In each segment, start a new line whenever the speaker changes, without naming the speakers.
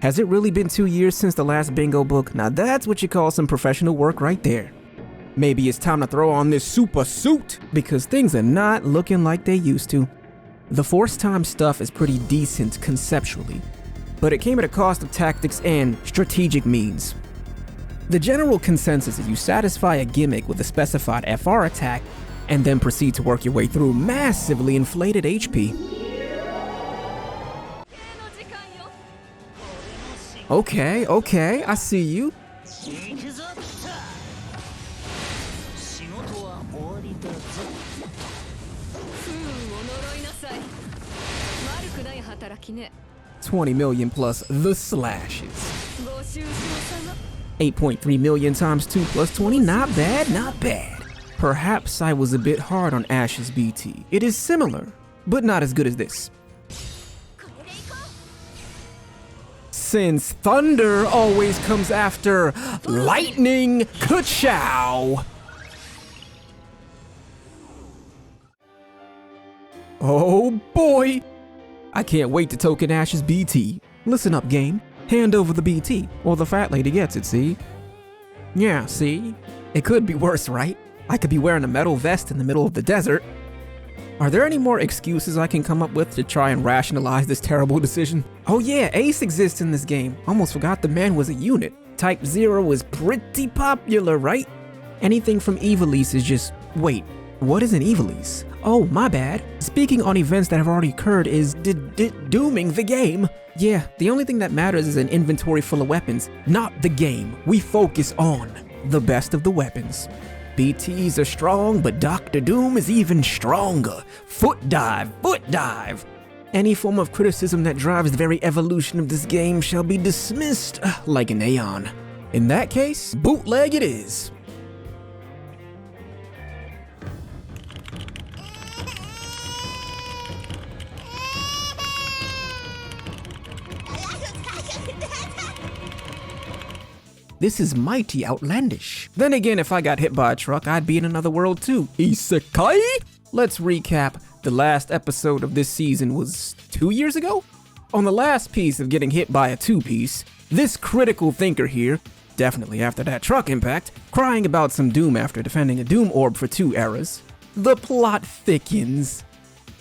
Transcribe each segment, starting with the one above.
Has it really been 2 years since the last bingo book? Now that's what you call some professional work right there. Maybe it's time to throw on this super suit, because things are not looking like they used to. The force time stuff is pretty decent conceptually, but it came at a cost of tactics and strategic means. The general consensus is you satisfy a gimmick with a specified FR attack and then proceed to work your way through massively inflated HP. Okay, I see you. $20 million plus the slashes. 8.3 million times 2 plus 20, not bad, not bad. Perhaps I was a bit hard on Ash's BT. It is similar, but not as good as this. Since thunder always comes after lightning, ka-chow! Oh boy! I can't wait to token Ash's BT. Listen up, game. Hand over the BT, or the fat lady gets it, see? Yeah, see? It could be worse, right? I could be wearing a metal vest in the middle of the desert. Are there any more excuses I can come up with to try and rationalize this terrible decision? Oh yeah, Ace exists in this game. Almost forgot the man was a unit. Type 0 is pretty popular, right? Anything from Evilise is just... Wait, what is an Evilise? Oh, my bad. Speaking on events that have already occurred is dooming the game. Yeah, the only thing that matters is an inventory full of weapons, not the game. We focus on the best of the weapons. BTs are strong, but Dr. Doom is even stronger. Foot dive, foot dive. Any form of criticism that drives the very evolution of this game shall be dismissed like an aeon. In that case, bootleg it is. This is mighty outlandish. Then again, if I got hit by a truck, I'd be in another world too. Isekai? Let's recap. The last episode of this season was 2 years ago? On the last piece of getting hit by a two-piece, this critical thinker here, definitely after that truck impact, crying about some Doom after defending a Doom orb for 2 eras. The plot thickens.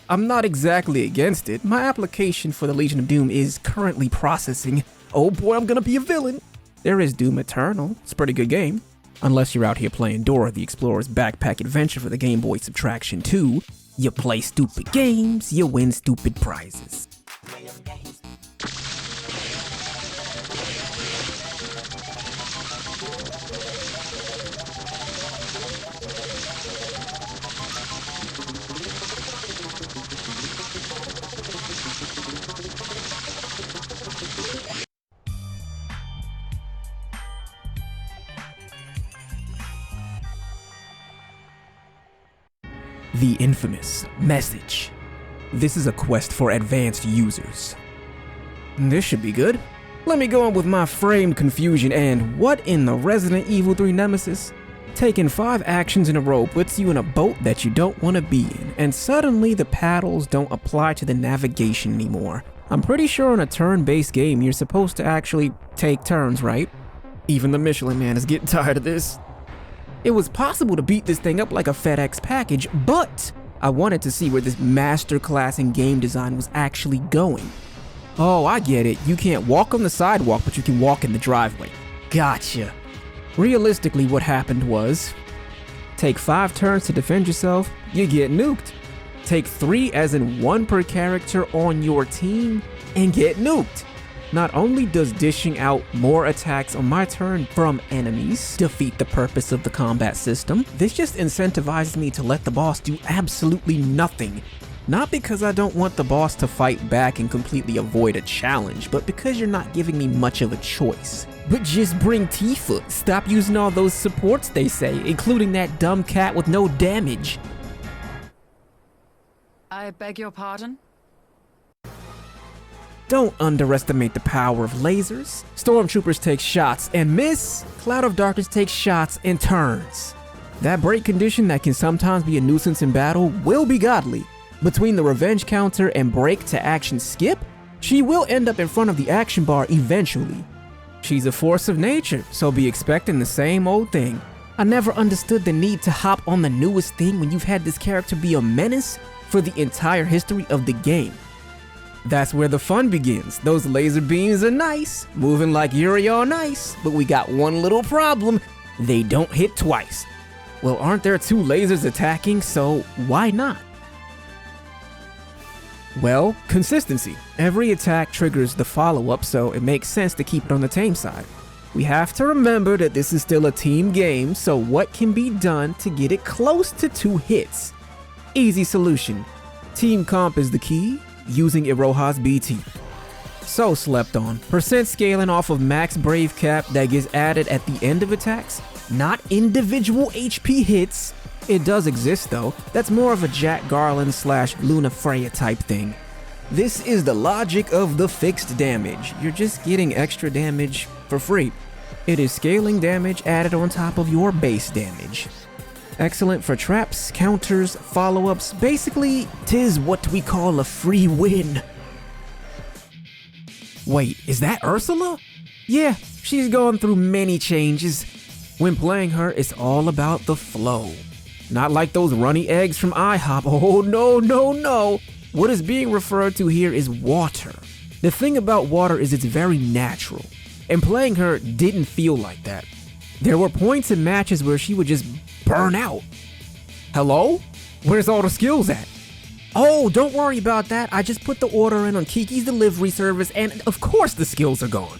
I'm not exactly against it. My application for the Legion of Doom is currently processing. Oh boy, I'm gonna be a villain. There is Doom Eternal. It's a pretty good game. Unless you're out here playing Dora the Explorer's Backpack Adventure for the Game Boy Subtraction 2. You play stupid games, you win stupid prizes. The infamous message. This is a quest for advanced users. This should be good. Let me go on with my framed confusion and what in the Resident Evil 3 Nemesis? Taking 5 actions in a row puts you in a boat that you don't want to be in, and suddenly the paddles don't apply to the navigation anymore. I'm pretty sure in a turn-based game you're supposed to actually take turns, right? Even the Michelin Man is getting tired of this. It was possible to beat this thing up like a FedEx package, but I wanted to see where this masterclass in game design was actually going. Oh, I get it. You can't walk on the sidewalk, but you can walk in the driveway. Gotcha. Realistically, what happened was, take 5 turns to defend yourself, you get nuked. Take 3 as in 1 per character on your team, and get nuked. Not only does dishing out more attacks on my turn from enemies defeat the purpose of the combat system, this just incentivizes me to let the boss do absolutely nothing. Not because I don't want the boss to fight back and completely avoid a challenge, but because you're not giving me much of a choice. But just bring Tifa. Stop using all those supports they say, including that dumb cat with no damage.
I beg your pardon?
Don't underestimate the power of lasers. Stormtroopers take shots and miss. Cloud of Darkness takes shots and turns. That break condition that can sometimes be a nuisance in battle will be godly. Between the revenge counter and break to action skip, She will end up in front of the action bar eventually. She's a force of nature, so be expecting the same old thing. I never understood the need to hop on the newest thing when you've had this character be a menace for the entire history of the game. That's where the fun begins. Those laser beams are nice, moving like Yuri on ice, but we got one little problem. They don't hit twice. Well, aren't there two lasers attacking, so why not? Well, consistency. Every attack triggers the follow-up, so it makes sense to keep it on the tame side. We have to remember that this is still a team game, so what can be done to get it close to 2 hits? Easy solution. Team comp is the key, using Iroha's BT. So slept on. Percent scaling off of max brave cap that gets added at the end of attacks, not individual HP hits. It does exist though. That's more of a Jack Garland / Luna Freya type thing. This is the logic of the fixed damage. You're just getting extra damage for free. It is scaling damage added on top of your base damage. Excellent for traps, counters, follow-ups. Basically, 'tis what we call a free win. Wait, is that Ursula? Yeah, she's gone through many changes. When playing her, it's all about the flow. Not like those runny eggs from IHOP. Oh no, no, no. What is being referred to here is water. The thing about water is it's very natural, and playing her didn't feel like that. There were points in matches where she would just burn out. Hello? Where's all the skills at? Oh, don't worry about that. I just put the order in on Kiki's delivery service, and of course the skills are gone.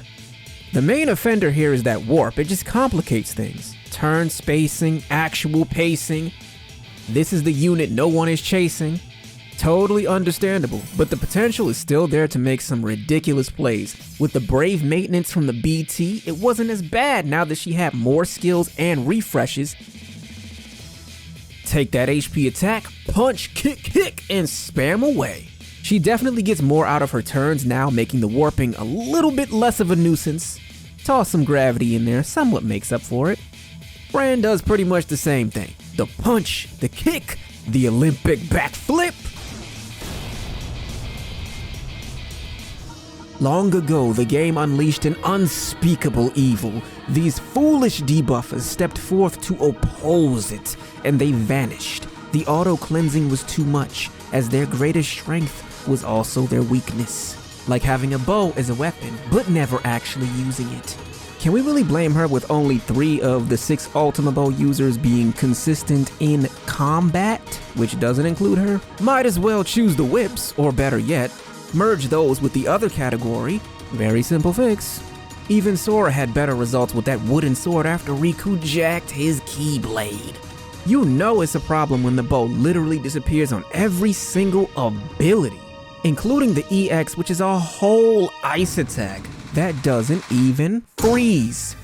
The main offender here is that warp. It just complicates things. Turn spacing, actual pacing. This is the unit no one is chasing. Totally understandable, but the potential is still there to make some ridiculous plays. With the brave maintenance from the BT, it wasn't as bad now that she had more skills and refreshes. Take that HP attack, punch, kick, and spam away. She definitely gets more out of her turns now, making the warping a little bit less of a nuisance. Toss some gravity in there, somewhat makes up for it. Fran does pretty much the same thing. The punch, the kick, the Olympic backflip. Long ago, the game unleashed an unspeakable evil. These foolish debuffers stepped forth to oppose it, and they vanished. The auto-cleansing was too much, as their greatest strength was also their weakness. Like having a bow as a weapon, but never actually using it. Can we really blame her with only 3 of the 6 Ultima Bow users being consistent in combat, which doesn't include her? Might as well choose the whips, or better yet, merge those with the other category. Very simple fix. Even Sora had better results with that wooden sword after Riku jacked his Keyblade. You know it's a problem when the bow literally disappears on every single ability, including the EX, which is a whole ice attack that doesn't even freeze.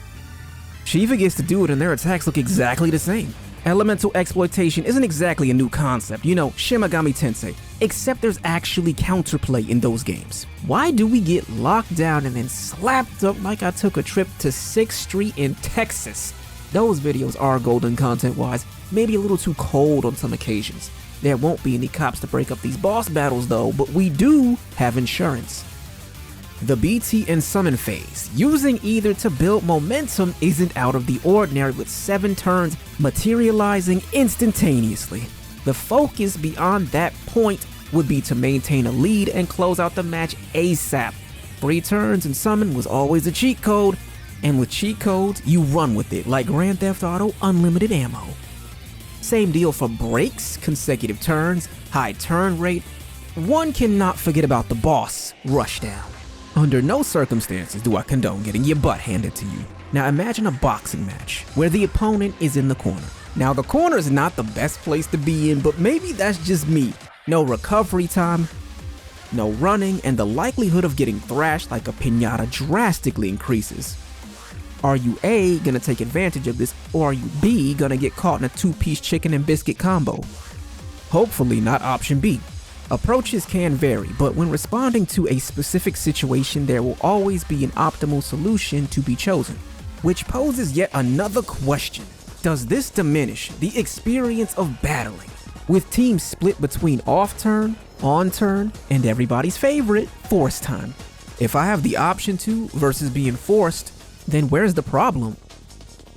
Shiva gets to do it and their attacks look exactly the same. Elemental exploitation isn't exactly a new concept, you know, Shin Megami Tensei, except there's actually counterplay in those games. Why do we get locked down and then slapped up like I took a trip to 6th Street in Texas? Those videos are golden content-wise, maybe a little too cold on some occasions. There won't be any cops to break up these boss battles though, but we do have insurance. The BT and summon phase, using either to build momentum, isn't out of the ordinary, with 7 turns materializing instantaneously. The focus beyond that point would be to maintain a lead and close out the match ASAP. 3 turns and summon was always a cheat code, and with cheat codes, you run with it like Grand Theft Auto Unlimited Ammo. Same deal for breaks, consecutive turns, high turn rate. One cannot forget about the boss rushdown. Under no circumstances do I condone getting your butt handed to you. Now imagine a boxing match where the opponent is in the corner. Now the corner is not the best place to be in, but maybe that's just me. No recovery time, no running, and the likelihood of getting thrashed like a piñata drastically increases. Are you A, gonna take advantage of this, or are you B, gonna get caught in a 2-piece chicken and biscuit combo? Hopefully not option B. Approaches can vary, but when responding to a specific situation, there will always be an optimal solution to be chosen, which poses yet another question. Does this diminish the experience of battling? With teams split between off-turn, on turn, and everybody's favorite, force time. If I have the option to versus being forced, then where's the problem?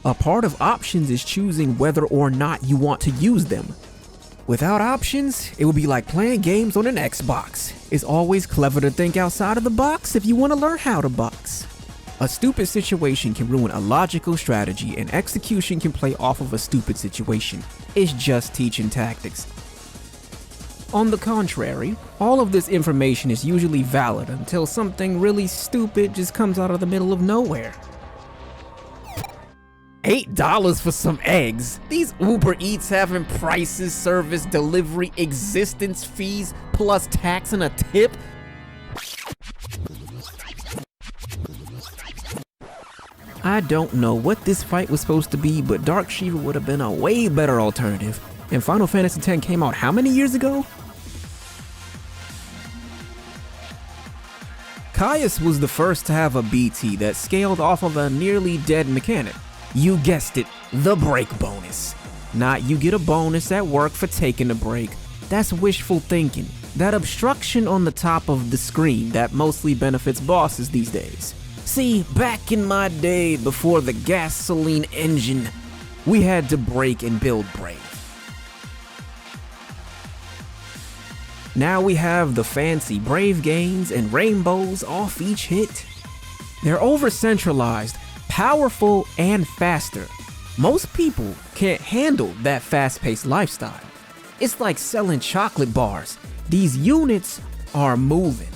A part of options is choosing whether or not you want to use them. Without options, it would be like playing games on an Xbox. It's always clever to think outside of the box if you want to learn how to box. A stupid situation can ruin a logical strategy, and execution can play off of a stupid situation. It's just teaching tactics. On the contrary, all of this information is usually valid until something really stupid just comes out of the middle of nowhere. $8 for some eggs. These Uber Eats having prices, service, delivery, existence fees, plus tax and a tip. I don't know what this fight was supposed to be, but Dark Shiva would have been a way better alternative. And Final Fantasy X came out how many years ago? Caius was the first to have a BT that scaled off of a nearly dead mechanic. You guessed it, the break bonus. Not you get a bonus at work for taking a break. That's wishful thinking. That obstruction on the top of the screen that mostly benefits bosses these days. See, back in my day before the gasoline engine, we had to break and build Brave. Now we have the fancy Brave gains and rainbows off each hit. They're over-centralized, powerful, and faster. Most people can't handle that fast-paced lifestyle. It's like selling chocolate bars. These units are moving.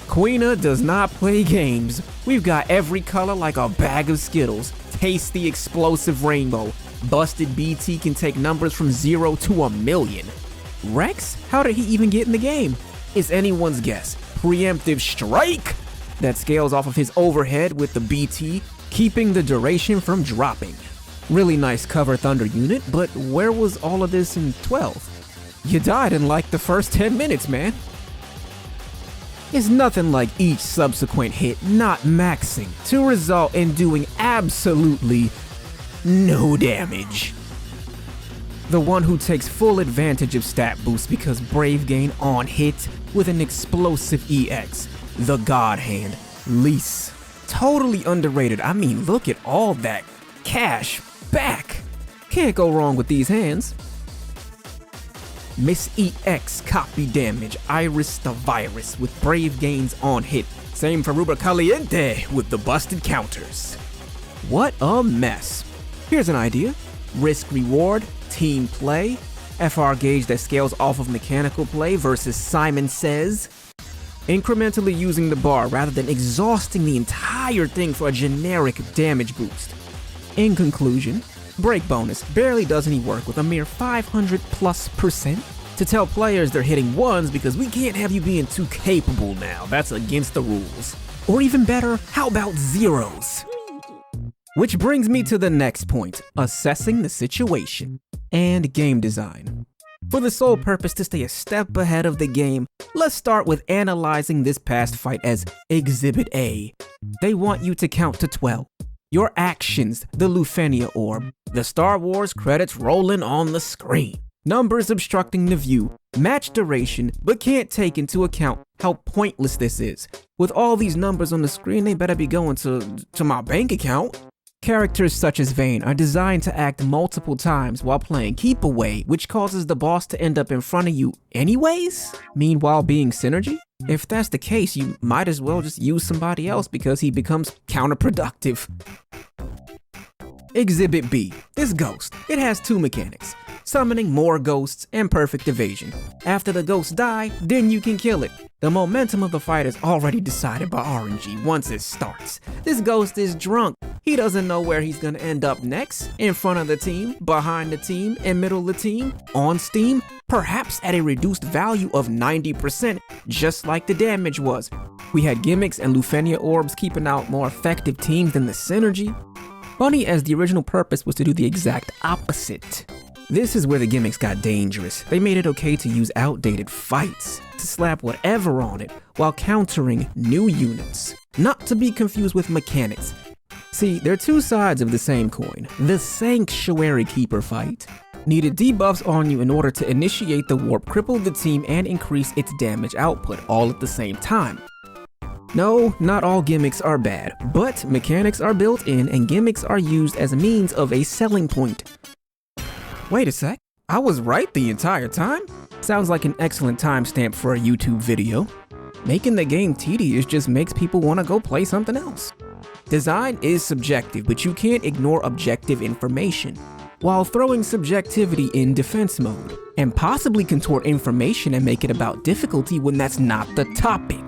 Quwie does not play games. We've got every color like a bag of Skittles. Taste the explosive rainbow. Busted BT can take numbers from 0 to 1,000,000. Rex? How did he even get in the game? It's anyone's guess. Preemptive strike that scales off of his overhead with the BT, keeping the duration from dropping. Really nice cover thunder unit, but where was all of this in 12? You died in like the first 10 minutes, man. It's nothing like each subsequent hit not maxing to result in doing absolutely no damage. The one who takes full advantage of stat boost because Brave gain on hit with an explosive EX. The God Hand, Lise. Totally underrated. I mean, look at all that cash back. Can't go wrong with these hands. Miss EX copy damage, Iris the Virus with Brave gains on hit. Same for Ruber Caliente with the busted counters. What a mess. Here's an idea. Risk reward, team play, FR gauge that scales off of mechanical play versus Simon Says. Incrementally using the bar rather than exhausting the entire thing for a generic damage boost. In conclusion, break bonus barely does any work with a mere 500+% to tell players they're hitting ones because we can't have you being too capable now. That's against the rules. Or even better, how about zeros? Which brings me to the next point, assessing the situation and game design. For the sole purpose to stay a step ahead of the game, let's start with analyzing this past fight as Exhibit A. They want you to count to 12. Your actions, the Lufenia Orb, the Star Wars credits rolling on the screen, numbers obstructing the view, match duration, but can't take into account how pointless this is. With all these numbers on the screen, they better be going to my bank account. Characters such as Vayne are designed to act multiple times while playing Keep Away, which causes the boss to end up in front of you anyways? Meanwhile being synergy? If that's the case, you might as well just use somebody else because he becomes counterproductive. Exhibit B, this ghost. It has two mechanics, summoning more ghosts and perfect evasion. After the ghosts die, then you can kill it. The momentum of the fight is already decided by RNG once it starts. This ghost is drunk. He doesn't know where he's gonna end up next, in front of the team, behind the team, in middle of the team, on Steam, perhaps at a reduced value of 90%, just like the damage was. We had gimmicks and Lufenia orbs keeping out more effective teams than the synergy. Funny as the original purpose was to do the exact opposite. This is where the gimmicks got dangerous. They made it okay to use outdated fights, to slap whatever on it, while countering new units. Not to be confused with mechanics. See, they're two sides of the same coin. The Sanctuary Keeper fight. Needed debuffs on you in order to initiate the warp, cripple the team, and increase its damage output all at the same time. No, not all gimmicks are bad, but mechanics are built in and gimmicks are used as a means of a selling point. Wait a sec, I was right the entire time? Sounds like an excellent timestamp for a YouTube video. Making the game tedious just makes people want to go play something else. Design is subjective, but you can't ignore objective information, while throwing subjectivity in defense mode, and possibly contort information and make it about difficulty when that's not the topic.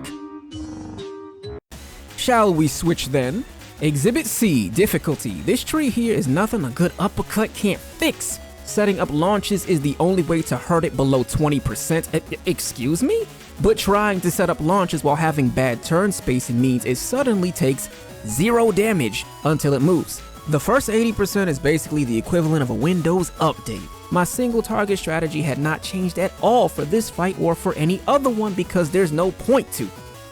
Shall we switch then? Exhibit C, difficulty. This tree here is nothing a good uppercut can't fix. Setting up launches is the only way to hurt it below 20%. Excuse me? But trying to set up launches while having bad turn spacing means it suddenly takes 0 damage until it moves. The first 80% is basically the equivalent of a Windows update. My single target strategy had not changed at all for this fight or for any other one because there's no point to.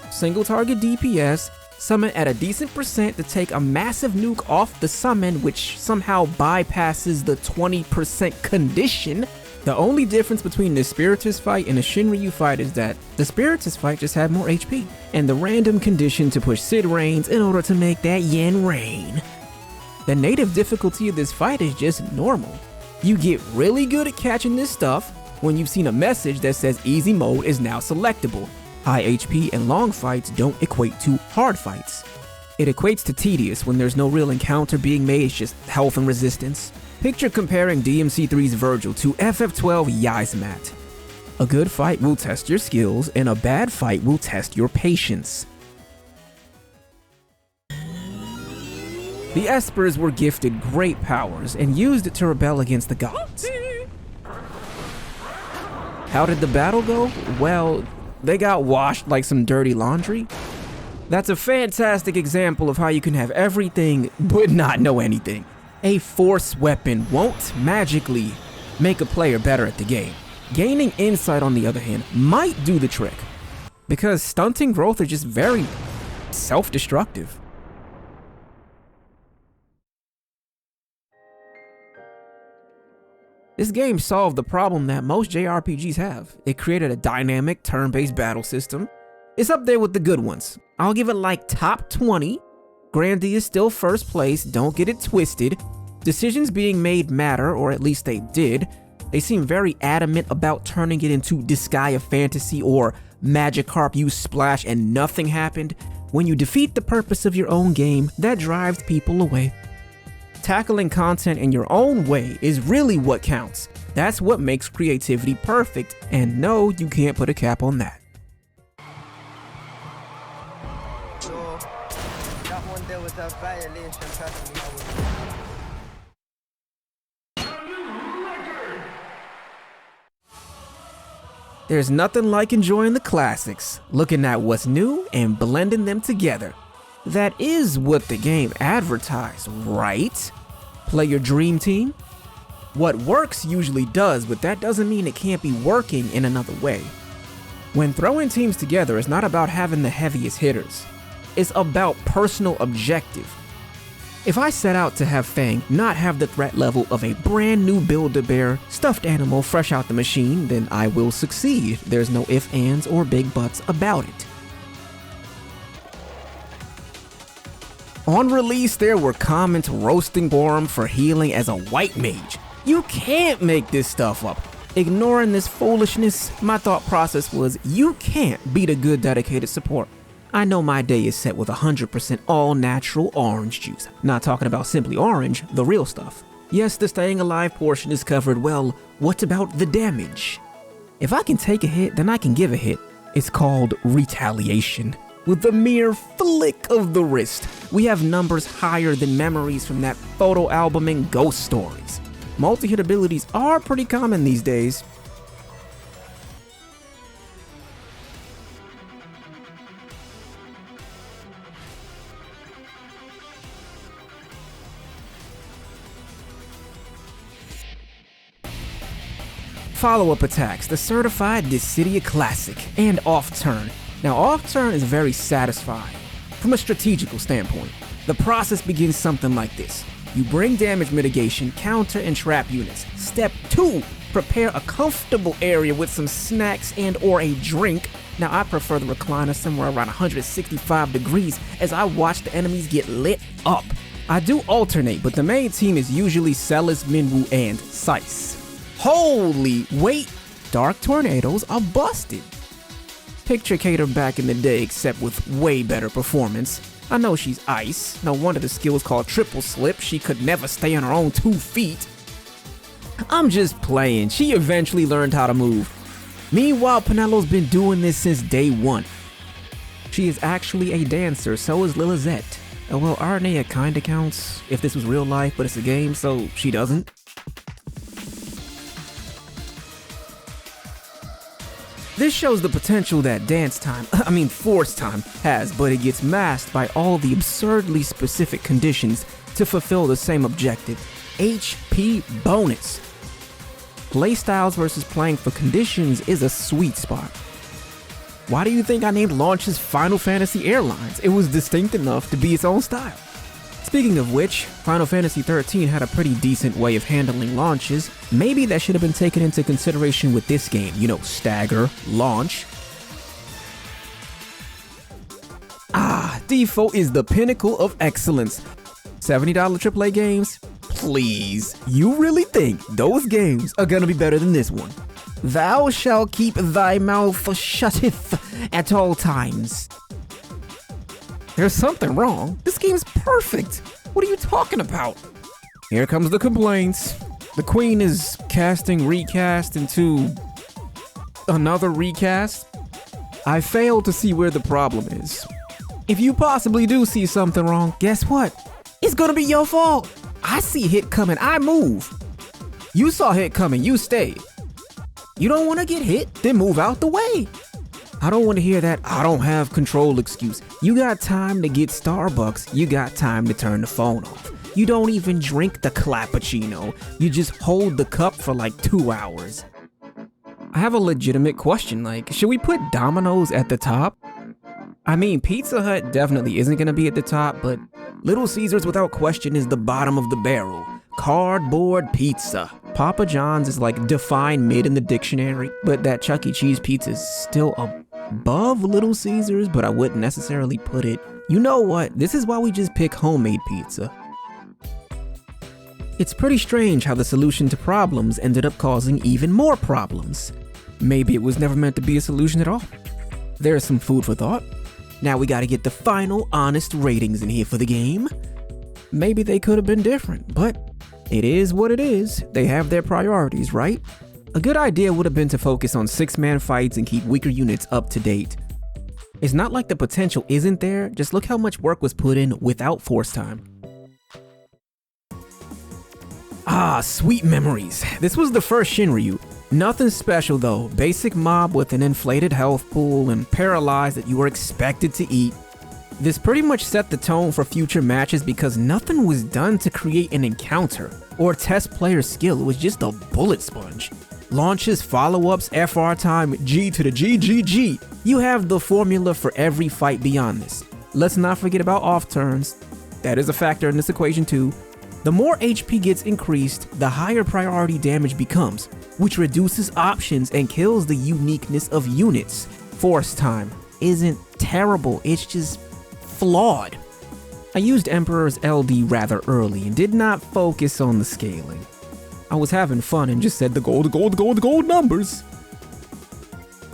Single target DPS, summon at a decent percent to take a massive nuke off the summon, which somehow bypasses the 20% condition. The only difference between the Spiritus fight and the Shinryu fight is that the Spiritus fight just had more HP, and the random condition to push Sid Rains in order to make that yen rain. The native difficulty of this fight is just normal. You get really good at catching this stuff when you've seen a message that says easy mode is now selectable. High HP and long fights don't equate to hard fights. It equates to tedious when there's no real encounter being made, it's just health and resistance. Picture comparing DMC3's Virgil to FF12 Yzmat. A good fight will test your skills, and a bad fight will test your patience. The Espers were gifted great powers and used it to rebel against the gods. How did the battle go? Well, they got washed like some dirty laundry. That's a fantastic example of how you can have everything but not know anything. A force weapon won't magically make a player better at the game. Gaining insight, on the other hand, might do the trick, because stunting growth are just very self-destructive. This game solved the problem that most JRPGs have. It created a dynamic, turn-based battle system. It's up there with the good ones. I'll give it like top 20. Grandy is still first place, don't get it twisted. Decisions being made matter, or at least they did. They seem very adamant about turning it into Disgaea Fantasy or Magikarp used Splash and nothing happened. When you defeat the purpose of your own game, that drives people away. Tackling content in your own way is really what counts. That's what makes creativity perfect, and no, you can't put a cap on that.
So, that one there was a violation, personally.
There's nothing like enjoying the classics, looking at what's new and blending them together. That is what the game advertised, right? Play your dream team? What works usually does, but that doesn't mean it can't be working in another way. When throwing teams together, it's not about having the heaviest hitters. It's about personal objective. If I set out to have Fang not have the threat level of a brand new Build-A-Bear stuffed animal fresh out the machine, then I will succeed. There's no ifs, ands, or big buts about it. On release, there were comments roasting Borum for healing as a white mage. You can't make this stuff up. Ignoring this foolishness, my thought process was, you can't beat a good dedicated support. I know my day is set with 100% all natural orange juice. Not talking about simply orange, the real stuff. Yes, the staying alive portion is covered. Well, what about the damage? If I can take a hit, then I can give a hit. It's called retaliation. With the mere flick of the wrist, we have numbers higher than memories from that photo album and ghost stories. Multi-hit abilities are pretty common these days. Follow-up attacks, the certified Dissidia Classic, and off-turn. Now, off-turn is very satisfying from a strategical standpoint. The process begins something like this. You bring damage mitigation, counter, and trap units. Step 2, prepare a comfortable area with some snacks and or a drink. Now I prefer the recliner somewhere around 165 degrees as I watch the enemies get lit up. I do alternate, but the main team is usually Celis, Minwoo, and Seiss. Holy wait, Dark Tornadoes are busted. Picture Kater back in the day except with way better performance. I know she's ice, no wonder the skill is called triple slip, she could never stay on her own 2 feet. I'm just playing, she eventually learned how to move. Meanwhile, Penelo's been doing this since day 1. She is actually a dancer, so is Lilizette. Well, Arnea kinda counts if this was real life, but it's a game, so she doesn't. This shows the potential that Force Time has, but it gets masked by all the absurdly specific conditions to fulfill the same objective, HP bonus. Playstyles versus playing for conditions is a sweet spot. Why do you think I named launches Final Fantasy Airlines? It was distinct enough to be its own style. Speaking of which, Final Fantasy XIII had a pretty decent way of handling launches. Maybe that should have been taken into consideration with this game, you know, stagger, launch. DFFOO is the pinnacle of excellence. $70 AAA games? Please, you really think those games are gonna be better than this one? Thou shalt keep thy mouth shutteth at all times. There's something wrong. This game's perfect. What are you talking about? Here comes the complaints. The queen is casting recast into another recast. I fail to see where the problem is. If you possibly do see something wrong, guess what? It's gonna be your fault. I see hit coming, I move. You saw hit coming, you stayed. You don't wanna get hit, then move out the way. I don't want to hear that I don't have control excuse. You got time to get Starbucks, you got time to turn the phone off. You don't even drink the cappuccino, you just hold the cup for like 2 hours. I have a legitimate question, like, should we put Domino's at the top? I mean, Pizza Hut definitely isn't gonna be at the top, but Little Caesars without question is the bottom of the barrel. Cardboard pizza. Papa John's is like define mid in the dictionary, but that Chuck E. Cheese pizza is still above Little Caesars, but I wouldn't necessarily put it. You know what? This is why we just pick homemade pizza. It's pretty strange how the solution to problems ended up causing even more problems. Maybe it was never meant to be a solution at all. There's some food for thought. Now we gotta get the final honest ratings in here for the game. Maybe they could have been different, but it is what it is. They have their priorities, right? A good idea would have been to focus on 6-man fights and keep weaker units up to date. It's not like the potential isn't there, just look how much work was put in without Force Time. Sweet memories. This was the first Shinryu. Nothing special though, basic mob with an inflated health pool and paralyzed that you were expected to eat. This pretty much set the tone for future matches because nothing was done to create an encounter or test player skill, it was just a bullet sponge. Launches, follow-ups, FR time, G to the GGG. You have the formula for every fight beyond this. Let's not forget about off turns. That is a factor in this equation too. The more HP gets increased, the higher priority damage becomes, which reduces options and kills the uniqueness of units. Force Time isn't terrible, it's just flawed. I used Emperor's LD rather early and did not focus on the scaling. I was having fun and just said the gold numbers.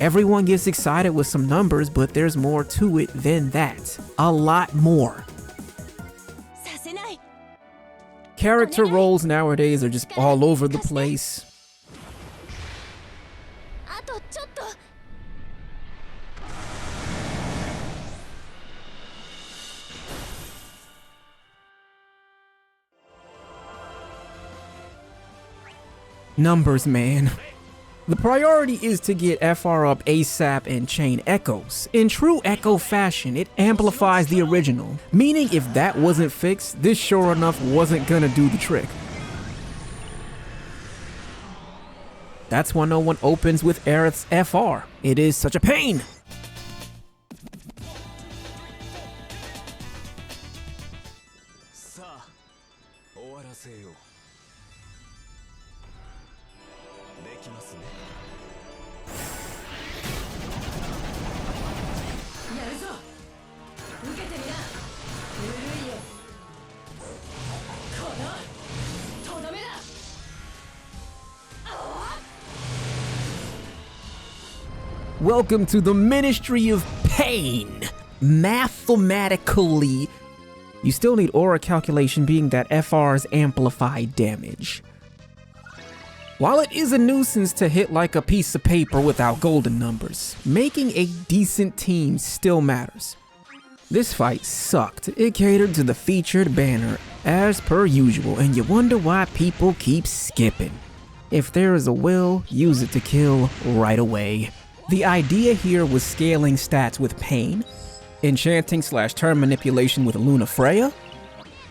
Everyone gets excited with some numbers, but there's more to it than that. A lot more. Character roles nowadays are just all over the place. Numbers, man. The priority is to get FR up ASAP and chain echoes. In true echo fashion, it amplifies the original, meaning if that wasn't fixed, this sure enough wasn't gonna do the trick. That's why no one opens with Aerith's FR. It is such a pain. Welcome to the Ministry of Pain. Mathematically, you still need aura calculation, being that FR's amplified damage. While it is a nuisance to hit like a piece of paper without golden numbers, making a decent team still matters. This fight sucked. It catered to the featured banner as per usual, and you wonder why people keep skipping. If there is a will, use it to kill right away. The idea here was scaling stats with Pain, enchanting / turn manipulation with Luna Freya,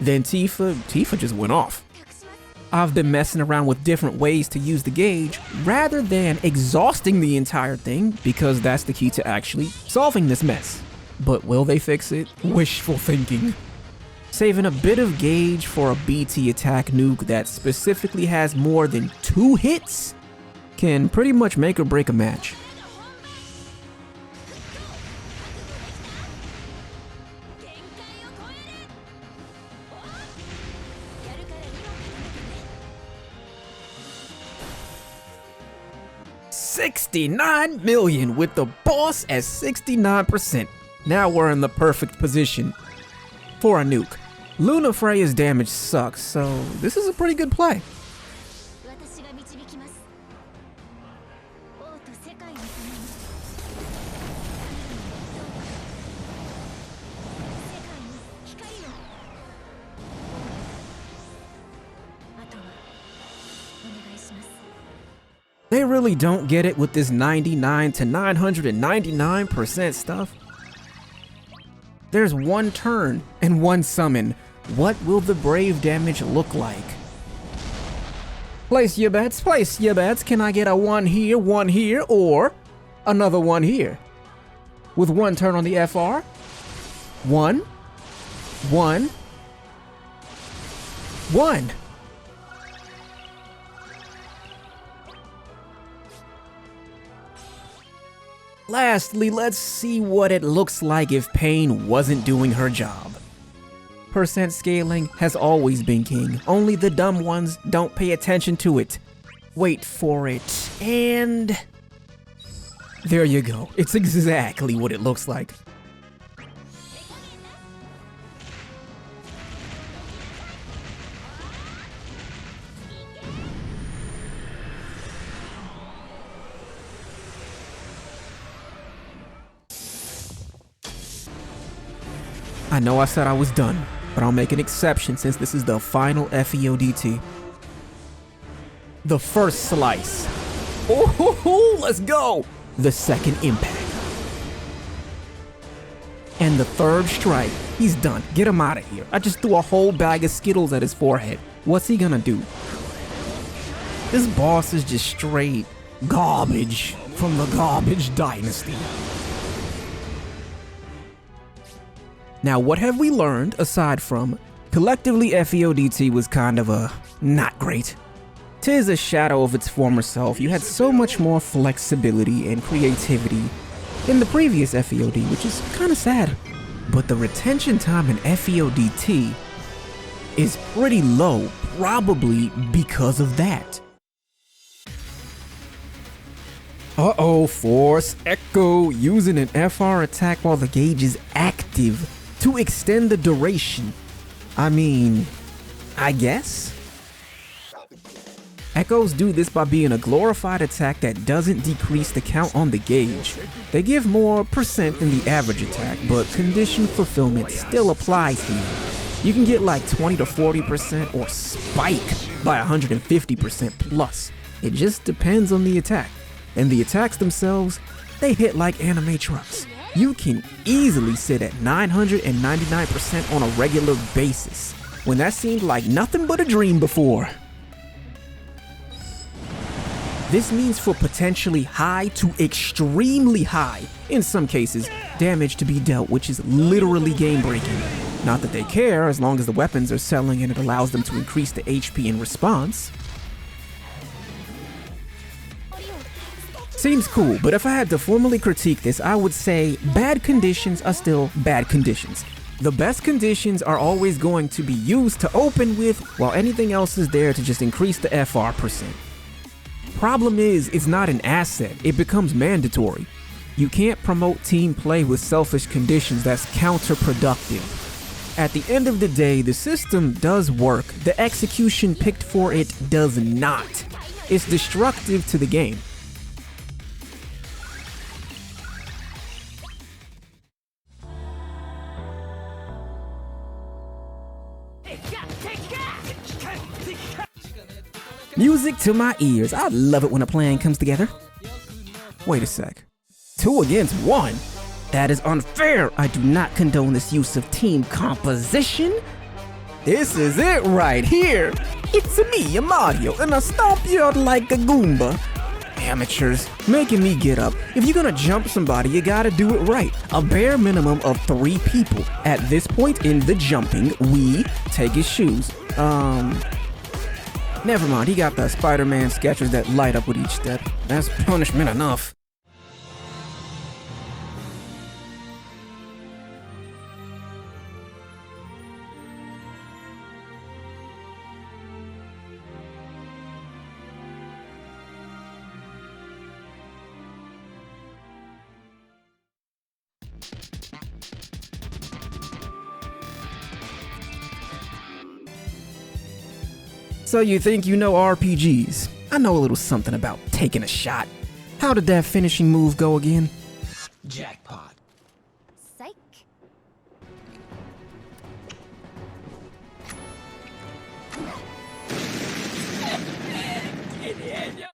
then Tifa just went off. I've been messing around with different ways to use the gauge rather than exhausting the entire thing, because that's the key to actually solving this mess. But will they fix it? Wishful thinking. Saving a bit of gauge for a BT attack nuke that specifically has more than 2 hits can pretty much make or break a match. $69 million with the boss at 69%. Now we're in the perfect position for a nuke. Luna Freya's damage sucks, so this is a pretty good play. They really don't get it with this 99 to 999% stuff. There's one turn and one summon. What will the brave damage look like? Place your bets, place your bets. Can I get a one here, or another one here? With one turn on the FR? One. Lastly, let's see what it looks like if Pain wasn't doing her job. Percent scaling has always been king, only the dumb ones don't pay attention to it. Wait for it, and there you go. It's exactly what it looks like. I know I said I was done, but I'll make an exception since this is the final FEODT. The first slice. Oh, let's go! The second impact. And the third strike. He's done. Get him out of here. I just threw a whole bag of Skittles at his forehead. What's he gonna do? This boss is just straight garbage from the garbage dynasty. Now, what have we learned aside from collectively FEODT was kind of a not great? 'Tis a shadow of its former self. You had so much more flexibility and creativity in the previous FEOD, which is kind of sad. But the retention time in FEODT is pretty low, probably because of that. Uh-oh, Force Echo using an FR attack while the gauge is active to extend the duration. I mean, I guess? Echoes do this by being a glorified attack that doesn't decrease the count on the gauge. They give more percent than the average attack, but condition fulfillment still applies here. You can get like 20 to 40% or spike by 150% plus. It just depends on the attack. And the attacks themselves, they hit like anime trucks. You can easily sit at 999% on a regular basis, when that seemed like nothing but a dream before. This means for potentially high to extremely high, in some cases, damage to be dealt, which is literally game breaking. Not that they care, as long as the weapons are selling and it allows them to increase the HP in response. Seems cool, but if I had to formally critique this, I would say bad conditions are still bad conditions. The best conditions are always going to be used to open with, while anything else is there to just increase the FR percent. Problem is, it's not an asset, it becomes mandatory. You can't promote team play with selfish conditions, that's counterproductive. At the end of the day, the system does work, the execution picked for it does not. It's destructive to the game. Music to my ears. I love it when a plan comes together. Wait a sec. 2 against 1? That is unfair. I do not condone this use of team composition. This is it right here. It's me, Mario, and I stomp you out like a Goomba. Amateurs, making me get up. If you're gonna jump somebody, you gotta do it right. A bare minimum of 3 people. At this point in the jumping, we take his shoes. Never mind, he got the Spider-Man sketchers that light up with each step. That's punishment enough. So you think you know RPGs? I know a little something about taking a shot. How did that finishing move go again?
Jackpot.